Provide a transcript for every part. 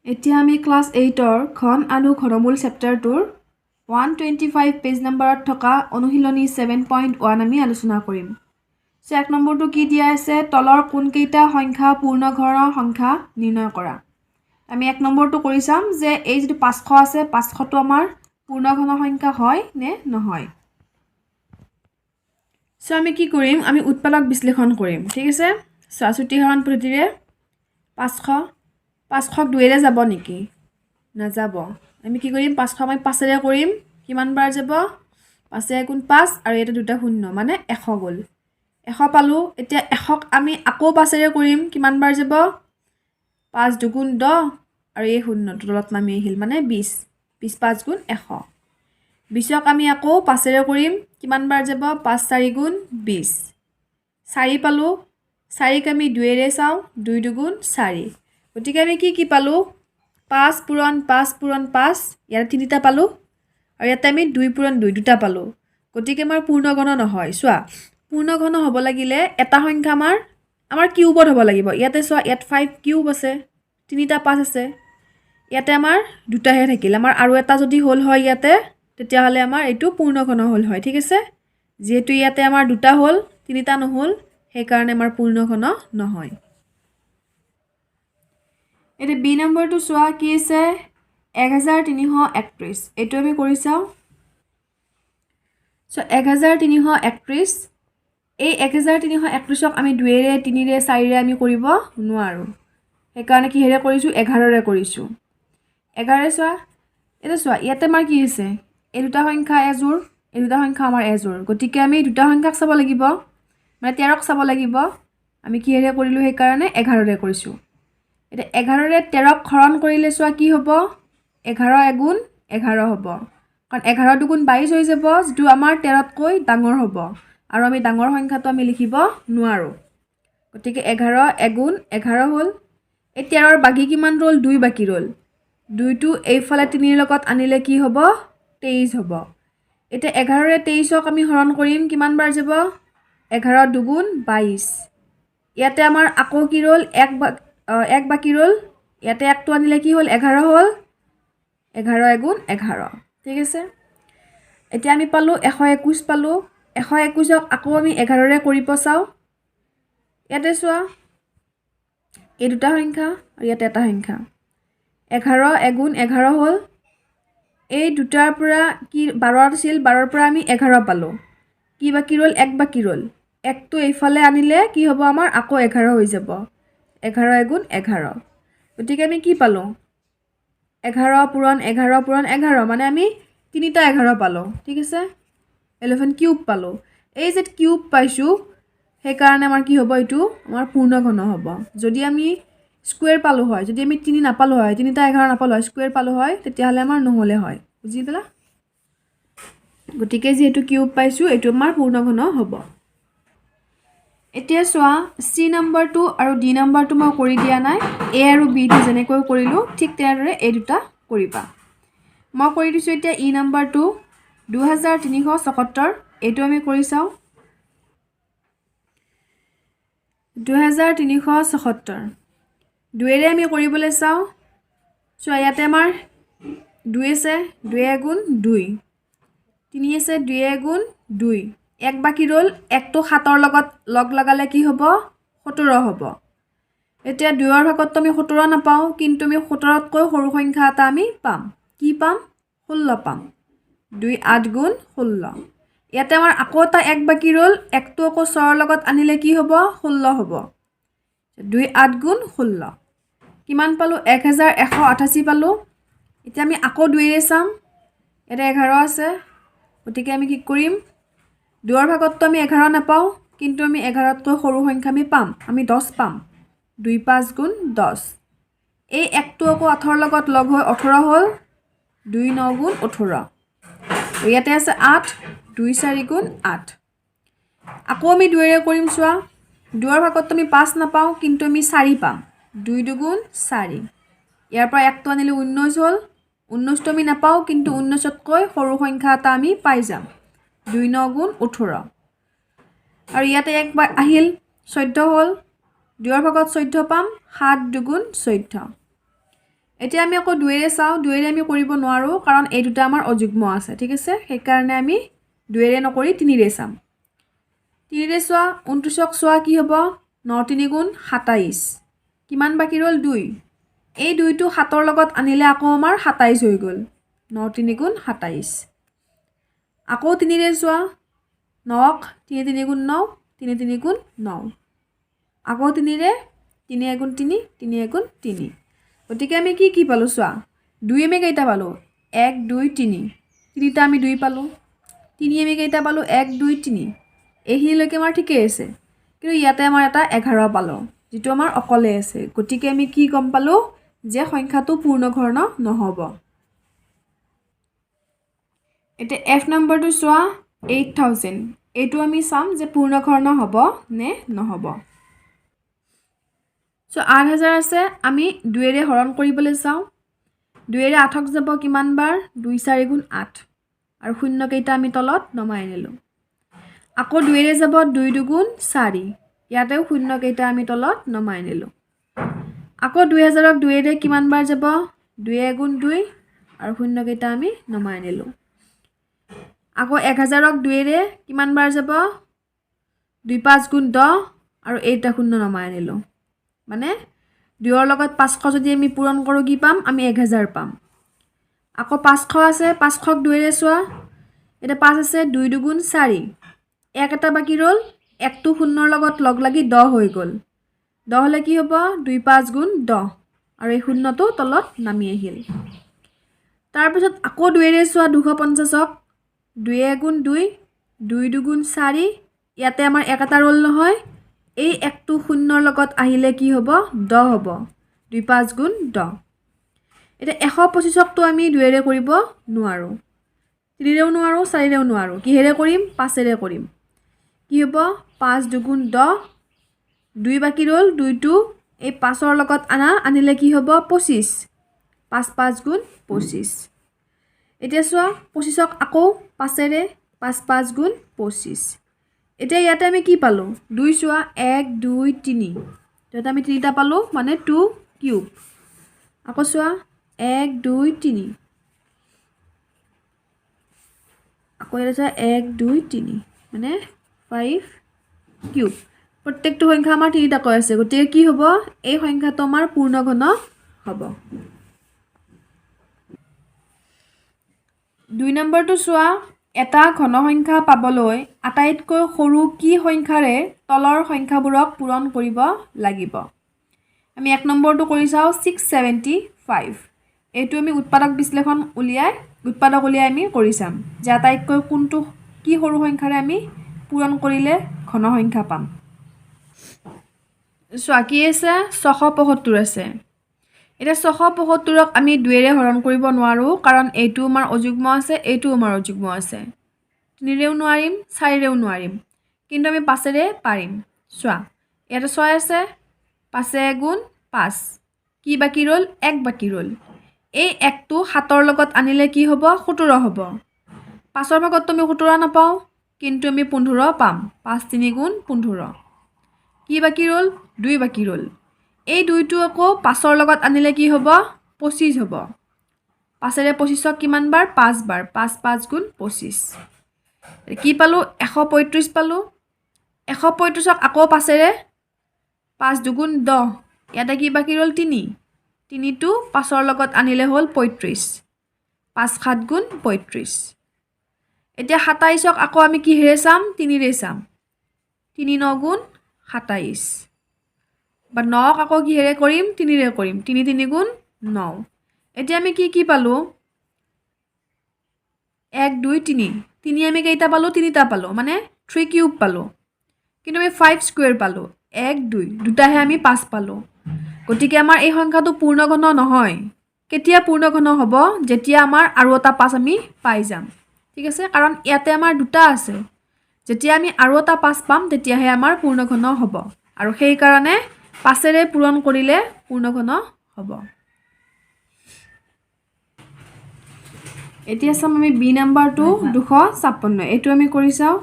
এতিয়া আমি ক্লাছ 8ৰ ঘন আৰু ঘনমূল চেপ্টাৰটোৰ 125 পেজ নম্বৰত থকা অনুশীলনী 7.1 আমি আলোচনা কৰিম। সো 1 নম্বৰটো কি দিয়া আছে, তলৰ কোনকেইটা সংখ্যা পূৰ্ণ ঘনৰ সংখ্যা নিৰ্ণয় কৰা। আমি 1 নম্বৰটো কৰি চাম যে এই যেটো 500 আছে 500টো আমাৰ পূৰ্ণ ঘন সংখ্যা হয় নে নহয়। সো আমি কি কৰিম, আমি উৎপাদক বিশ্লেষণ কৰিম, ঠিক আছে। সো আচুতীকৰণ পদ্ধতিৰে 500ক 2ৰে যাব নেকি, নাযাব। আমি কি কৰিম, 500 আমি 5ৰে কৰিম, কিমান বাৰ যাব, 5 গুণ 5 আৰু এটা দুটা শূন্য মানে 100 গ'ল। 100 পালো। এতিয়া 100ক আমি আকৌ 5ৰে কৰিম, কিমান বাৰ যাব, 5 দুগুণ 10 আৰু এই শূন্যটো তলত নামি আহিল মানে 20, 20 5 গুণ 100। 20ক আমি আকৌ 5ৰে কৰিম, কিমান বাৰ যাব, 5 4 গুণ 20, 4 পালো। 4ক আমি 2ৰে চাওঁ, 2 দুগুণ 4। গতিকে আমি কি পালো, 5 পূৰণ 5 পূৰণ 5, ইয়াত 3টা পালো আৰু ইয়াতে আমি 2 পূৰণ 2 দুটা পালো। গতিকে আমাৰ পূৰ্ণ ঘন নহয়। চোৱা, পূৰ্ণ ঘন হ'ব লাগিলে এটা সংখ্যা আমাৰ কিউবত হ'ব লাগিব। ইয়াতে চোৱা, ইয়াত 5 কিউব আছে, 3টা 5 আছে, ইয়াতে আমাৰ দুটাহে থাকিল। আমাৰ আৰু এটা যদি হ'ল হয় ইয়াতে, তেতিয়াহ'লে আমাৰ এইটো পূৰ্ণ ঘন হ'ল হয়, ঠিক আছে। যেহেতু ইয়াতে আমাৰ দুটা হ'ল, 3টা নহ'ল, সেইকাৰণে আমাৰ পূৰ্ণ ঘন নহয়। এটা বি নম্বৰটো চোৱা, কি আছে, 1331, এইটো আমি কৰি চাওঁ। সো 1331, এই 1331ক আমি 2ৰে 3ৰে 4ৰে আমি কৰিব নোৱাৰোঁ, সেইকাৰণে কিহেৰে কৰিছোঁ, 11ৰে কৰিছোঁ। 11ৰে চোৱা, এইটো চোৱা, ইয়াতে আমাৰ কি আছে, এই দুটা সংখ্যা এযোৰ, এই দুটা সংখ্যা আমাৰ এযোৰ। গতিকে আমি দুটা সংখ্যাক চাব লাগিব, মানে 13ক চাব লাগিব। আমি কিহেৰে কৰিলোঁ, সেইকাৰণে 11ৰে কৰিছোঁ। এতিয়া 11ৰে 13ক হৰণ কৰিলে চোৱা কি হ'ব, 11 এগুণ 11 হ'ব, কাৰণ 11 দুগুণ 22 হৈ যাব, যিটো আমাৰ 13তকৈ ডাঙৰ হ'ব, আৰু আমি ডাঙৰ সংখ্যাটো আমি লিখিব নোৱাৰোঁ। গতিকে 11 এগুণ 11 হ'ল। এই 13ৰ বাকী কিমান ৰ'ল, 2 বাকী ৰ'ল। 2টো এইফালে 3ৰ লগত আনিলে কি হ'ব, 23 হ'ব। এতিয়া 11ৰে 23ক আমি হৰণ কৰিম, কিমান বাৰ যাব, 11 দুগুণ 22। ইয়াতে আমাৰ আকৌ কি ৰ'ল, 1 বাকী ৰ'ল, ইয়াতে 1টো আনিলে কি হ'ল, 11 হ'ল। 11 এগুণ 11, ঠিক আছে। এতিয়া আমি পালোঁ 121 পালোঁ। 121ক আকৌ আমি 11ৰে কৰিব চাওঁ। ইয়াতে চোৱা, এই দুটা সংখ্যা আৰু ইয়াতে এটা সংখ্যা, 11 এগুণ 11 হ'ল। এই দুটাৰ পৰা কি 12 আছিল, 12ৰ পৰা আমি 11 পালোঁ, কি বাকী ৰ'ল, 1 বাকী ৰ'ল। 1টো এইফালে আনিলে কি হ'ব, আমাৰ আকৌ 11 হৈ যাব, 11 এগুণ 11। গতিকে আমি কি পালোঁ, 11 পূৰণ 11 পূৰণ 11, মানে আমি 3টা 11 পালোঁ, ঠিক আছে। 11 কিউব পালোঁ। এই যে কিউব পাইছোঁ, সেইকাৰণে আমাৰ কি হ'ব, এইটো আমাৰ পূৰ্ণ ঘন হ'ব। যদি আমি স্কুৱেৰ পালোঁ হয়, যদি আমি 3 নাপালোঁ হয়, 3টা 11 নাপালোঁ হয়, স্কুৱেৰ পালোঁ হয়, তেতিয়াহ'লে আমাৰ নহ'লে হয়, বুজি পালা। গতিকে যিহেতু কিউব পাইছোঁ, এইটো আমাৰ পূৰ্ণ ঘন হ'ব। এতিয়া চোৱা, চি নম্বৰটো আৰু ডি নম্বৰটো মই কৰি দিয়া নাই, এ আৰু বিটো যেনেকৈ কৰিলোঁ, ঠিক তেনেদৰে এই দুটা কৰিবা। মই কৰি দিছোঁ এতিয়া ই নম্বৰটো 2374, এইটো আমি কৰি চাওঁ। 2374, 2ৰে আমি কৰিবলৈ চাওঁ। চোৱা, ইয়াতে আমাৰ 2 আছে, 2 এগুণ 2, 3 আছে, 2 এগুণ 2, 1 বাকী ৰ'ল, 1টো 7ৰ লগত লগ লগালে কি হ'ব, 17 হ'ব। এতিয়া 2ৰ ভাগততো আমি 17 নাপাওঁ, কিন্তু আমি 17তকৈ সৰু সংখ্যা এটা আমি পাম, কি পাম, 16 পাম। 2 8 গুণ 16। ইয়াতে আমাৰ আকৌ এটা 1 বাকী ৰ'ল, 1টো আকৌ 6ৰ লগত আনিলে কি হ'ব, 16 হ'ব। 2 8 গুণ 16, কিমান পালোঁ, 1188 পালোঁ। এতিয়া আমি আকৌ 2ৰে চাম, ইয়াতে 11 আছে, গতিকে আমি কি কৰিম, 2ৰ ভাগততো আমি 11 নাপাওঁ, কিন্তু আমি 11তকৈ সৰু সংখ্যা আমি পাম, আমি 10 পাম। 2 5 গুণ 10, এই 1টো আকৌ 8ৰ লগত লগ হৈ 18 হ'ল, 2 9 গুণ 18। ইয়াতে আছে 8, 2 4 গুণ 8। আকৌ আমি 2ৰে কৰিম, চোৱা, 2ৰ ভাগততো আমি 5 নাপাওঁ, কিন্তু আমি 4 পাম, 2 দুগুণ 4। ইয়াৰ পৰা 1টো আনিলে 19 হ'ল, 19টো আমি নাপাওঁ, কিন্তু 19তকৈ সৰু সংখ্যা এটা আমি পাই যাম, 2 9 গুণ 18। আৰু ইয়াতে 1 আহিল, 14 হ'ল, 2ৰ ভাগত 14 পাম, 7 দুগুণ 14। এতিয়া আমি আকৌ দুইৰে চাওঁ দুইৰে আমি কৰিব নোৱাৰোঁ কাৰণ এই দুটা আমাৰ অযুগ্ম আছে ঠিক আছে সেইকাৰণে আমি দুইৰে নকৰি তিনিৰে চাম তিনিৰে চোৱা 29ক চোৱা কি হ'ব 9 3 গুণ 27 কিমান বাকী ৰ'ল 2 এই 2টো 7ৰ লগত আনিলে আকৌ আমাৰ 27 হৈ গ'ল 9 3 গুণ 27 আকৌ তিনিৰে চোৱা 9ক 3 3 গুণ 9 3 3 গুণ 9 আকৌ তিনিৰে 3 গুণ 3 3 গুণ 3 গতিকে আমি কি পালোঁ চোৱা 2 আমি কেইটা পালোঁ 1 2 3 তিনিটা আমি 2 পালোঁ 3 আমি কেইটা পালোঁ 1 2 3 এইখিনিলৈকে আমাৰ ঠিকেই আছে কিন্তু ইয়াতে আমাৰ এটা 11 পালোঁ যিটো আমাৰ অকলে আছে গতিকে আমি কি গম পালোঁ যে সংখ্যাটো পূৰ্ণঘৰ্ণ নহ'ব এতিয়া F নম্বৰটো চোৱা 8000 এইটো আমি চাম যে পূৰ্ণঘৰ্ণ হ'ব নে নহ'ব সো 8000 আছে আমি 2 ৰে হৰণ কৰিবলৈ চাওঁ 2 ৰে 8ক যাব কিমান বাৰ 2 4 গুণ 8 আৰু শূন্য কেইটা আমি তলত নমাই আনিলোঁ আকৌ 2 ৰে যাব 2 2 গুণ 4 ইয়াতেও শূন্য কেইটা আমি তলত নমাই আনিলোঁ আকৌ 2000ক 2 ৰে কিমান বাৰ যাব 2 গুণ 2 আৰু শূন্য কেইটা আমি নমাই আনিলোঁ আকৌ 1000ক 2 ৰে কিমান বাৰ যাব 2 5 গুণ 10 আৰু এইটা শূন্য নমাই আনিলোঁ মানে 2ৰ লগত 500 যদি আমি পূৰণ কৰোঁ কি পাম আমি 1000 পাম আকৌ 500 আছে 500ক 2 ৰে চোৱা এটা 5 আছে 2 2 গুণ 4 এক এটা বাকি ৰ'ল একটো শূন্যৰ লগত লগ লাগি 10 হৈ গ'ল 10 হলে কি হ'ব 2 5 গুণ 10 আৰু এই শূন্যটো তলত নামি আহিল তাৰ পিছত আকৌ 2 ৰে চোৱা 250ক 2 গুণ 2 2 2 গুণ 4 ইয়াতে আমাৰ এক এটা ৰ'ল নহয় এই একটো শূন্যৰ লগত আহিলে কি হ'ব 10 হ'ব 2 5 গুণ 10 এটা 125ক তো আমি 2 ৰে কৰিব নোৱাৰোঁ 3 ৰেও নোৱাৰোঁ 4 ৰেও নোৱাৰোঁ কিহেৰে কৰিম 5 ৰে কৰিম কি হ'ব 5 2 গুণ 10 2 বাকি ৰ'ল 2টো এই 5ৰ লগত আনিলে কি হ'ব 25 5 5 গুণ 25 এতিয়া চোৱা 25ক আকৌ 5 ৰে 5 5 গুণ 25 এতিয়া ইয়াতে আমি কি পালোঁ 2 চোৱা 1 2 3 ইয়াতে আমি 3টা পালোঁ মানে 2 কিউব আকৌ চোৱা 1 2 3 আকৌ এটা চোৱা 1 2 3 মানে 5 কিউব প্ৰত্যেকটো সংখ্যা আমাৰ 3টা কৈ আছে গতিকে কি হ'ব এই সংখ্যাটো আমাৰ পূৰ্ণঘন হ'ব 2 নম্বৰটো চোৱা এটা ঘন সংখ্যা পাবলৈ আটাইতকৈ সৰু কি সংখ্যাৰে তলৰ সংখ্যাবোৰক পূৰণ কৰিব লাগিব আমি 1 নম্বৰটো কৰি চাওঁ 675 এইটো আমি উৎপাদক বিশ্লেষণ উৎপাদক উলিয়াই আমি কৰি চাম যে আটাইতকৈ কোনটো কি সৰু সংখ্যাৰে আমি পূৰণ কৰিলে ঘন সংখ্যা পাম চোৱা কি আছে 675 আছে এটা 675ক আমি 2 ৰে হৰণ কৰিব নোৱাৰোঁ কাৰণ এইটো আমাৰ অযুগ্ম আছে এইটো আমাৰ অযুগ্ম আছে 3 ৰেও নোৱাৰিম 4 ৰেও নোৱাৰিম কিন্তু আমি 5 ৰে পাৰিম চোৱা ইয়াতে 6 আছে 5 গুণ 5 কি বাকি ৰ'ল 1 বাকি ৰ'ল এই 1টো 7ৰ লগত আনিলে কি হ'ব 17 হ'ব 5ৰ ভাগত আমি 17 নাপাওঁ কিন্তু আমি 15 পাম 5 3 গুণ 15 কি বাকি ৰ'ল 2 বাকি ৰ'ল এই 2টো আকৌ 5ৰ লগত আনিলে কি হ'ব 25 হ'ব 5 ৰে 25ক কিমান বাৰ 5 বাৰ 5 5 গুণ 25 কি পালোঁ 135 পালোঁ 135ক আকৌ 5 ৰে 5 2 গুণ 10 ইয়াতে কি বাকি ৰ'ল 3 3টো 5ৰ লগত আনিলে হ'ল 35 5 7 গুণ 35 এতিয়া 27ক আকৌ আমি কিহেৰে চাম 3 ৰে চাম 3 9 গুণ 27 বা 9ক আকৌ কিহেৰে কৰিম 3 ৰে কৰিম 3 3 গুণ 9 এতিয়া আমি কি পালোঁ 1 2 3 3 আমি কেইটা পালোঁ 3টা পালোঁ মানে 3 কিউব পালোঁ কিন্তু আমি 5 স্কুৱেৰ পালোঁ 1 2 দুটাহে আমি 5 পালোঁ গতিকে আমাৰ এই সংখ্যাটো পূৰ্ণঘন নহয় কেতিয়া পূৰ্ণঘন হ'ব যেতিয়া আমাৰ আৰু এটা 5 আমি পাই যাম ঠিক আছে কাৰণ ইয়াতে আমাৰ দুটা আছে যেতিয়া আমি আৰু এটা 5 পাম তেতিয়াহে আমাৰ পূৰ্ণঘন হ'ব আৰু সেই কাৰণে 5 ৰে পূৰণ কৰিলে পূৰ্ণঘন হ'ব এতিয়া চাম আমি বি নাম্বাৰটো 256 এইটো আমি কৰি চাওঁ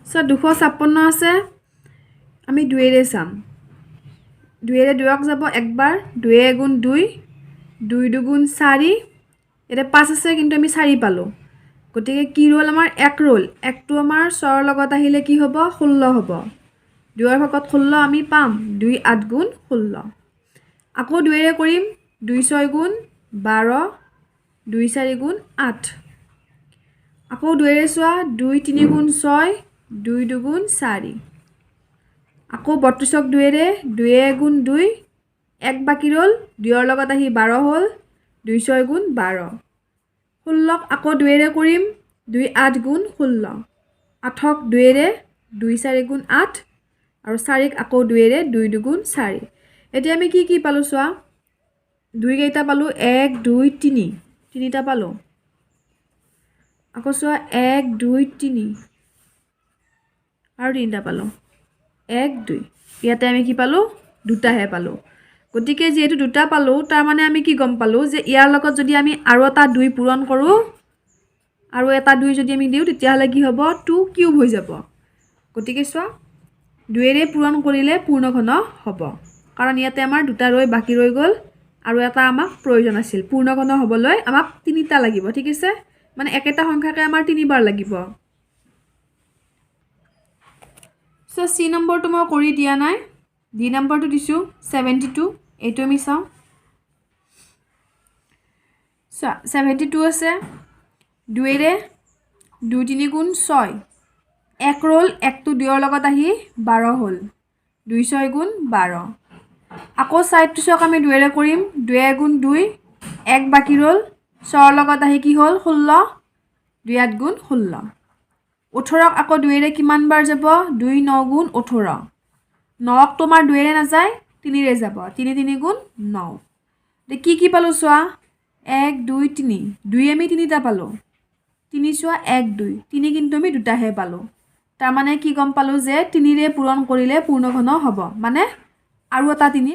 256 আছে আমি 2 ৰে চাম 2ৰে 2ক যাব একবাৰ 2 গুণ 2 2 দুগুণ 4 এটা 5 আছে কিন্তু আমি 4 পালো গতিকে কি ৰল আমাৰ 1 ৰল 1টো আমাৰ 6ৰ লগত আহিলে কি হ'ব 16 হ'ব 2ৰ ভাগত 16 আমি পাম 2 8 গুণ 16 আকৌ 2ৰে কৰিম 2 6 গুণ 12 2 4 গুণ 8 আকৌ 2ৰে চোৱা 2 3 গুণ 6 2 দুগুণ 4 আকৌ 32ক 2ৰে 2 গুণ 2 1 বাকি ৰল 2ৰ লগত আহি 12 হ'ল 2 6 গুণ 12 16ক আকৌ 2ৰে কৰিম 2 8 গুণ 16 8ক 2ৰে 2 4 গুণ 8 আৰু 4ক আকৌ 2ৰে 2 দুগুণ 4 এতিয়া আমি কি পালো চোৱা 2 কেইটা পালো 1 2 3 তিনিটা পালো আকৌ চোৱা 1 2 3 আৰু তিনিটা পালো 1 2 ইয়াতে আমি কি পালো দুটাহে পালো গতিকে যেহেতু দুটা পালো তাৰ মানে আমি কি গম পালো যে ইয়াৰ লগত যদি আমি আৰু এটা 2 পূৰণ কৰো আৰু এটা 2 যদি আমি দিও তেতিয়া হলে কি হ'ব 2 কিউব হৈ যাব গতিকে চোৱা 2ৰে পূৰণ কৰিলে পূৰ্ণঘন হ'ব কাৰণ ইয়াতে আমাৰ দুটা ৰৈ বাকি ৰৈ গল আৰু এটা আমাক প্ৰয়োজন আছিল পূৰ্ণঘন হ'বলৈ আমাক তিনিটা লাগিব ঠিক আছে মানে একেটা সংখ্যাকে আমাৰ তিনিবাৰ লাগিব সো সি নম্বৰটো মই কৰি দিয়া নাই ডি নম্বৰটো দিছো 72 এইটো আমি চাও 72 আছে 2ৰে 2 3 গুণ 6 1 ৰল 1টো 2ৰ লগত আহি 12 হ'ল 2 6 গুণ 12 আকৌ সাইডটো চক আমি 2ৰে কৰিম 2 গুণ 2 1 বাকি ৰল 6ৰ লগত আহি কি হ'ল 16 2 8 গুণ 16 18ক আকৌ 2ৰে কিমান বাৰ যাব 2 9 গুণ 18 9ক তোমাৰ 2ৰে নাযায় 3ৰে যাব 3 3 গুণ 9 তে কি পালো চোৱা 1 2 3 2 আমি তিনিটা পালো 3 চোৱা 1 2 3 কিন্তু আমি দুটাহে পালো তাৰ মানে কি গম পালো যে 3ৰে পূৰণ কৰিলে পূৰ্ণঘন হ'ব মানে আৰু এটা 3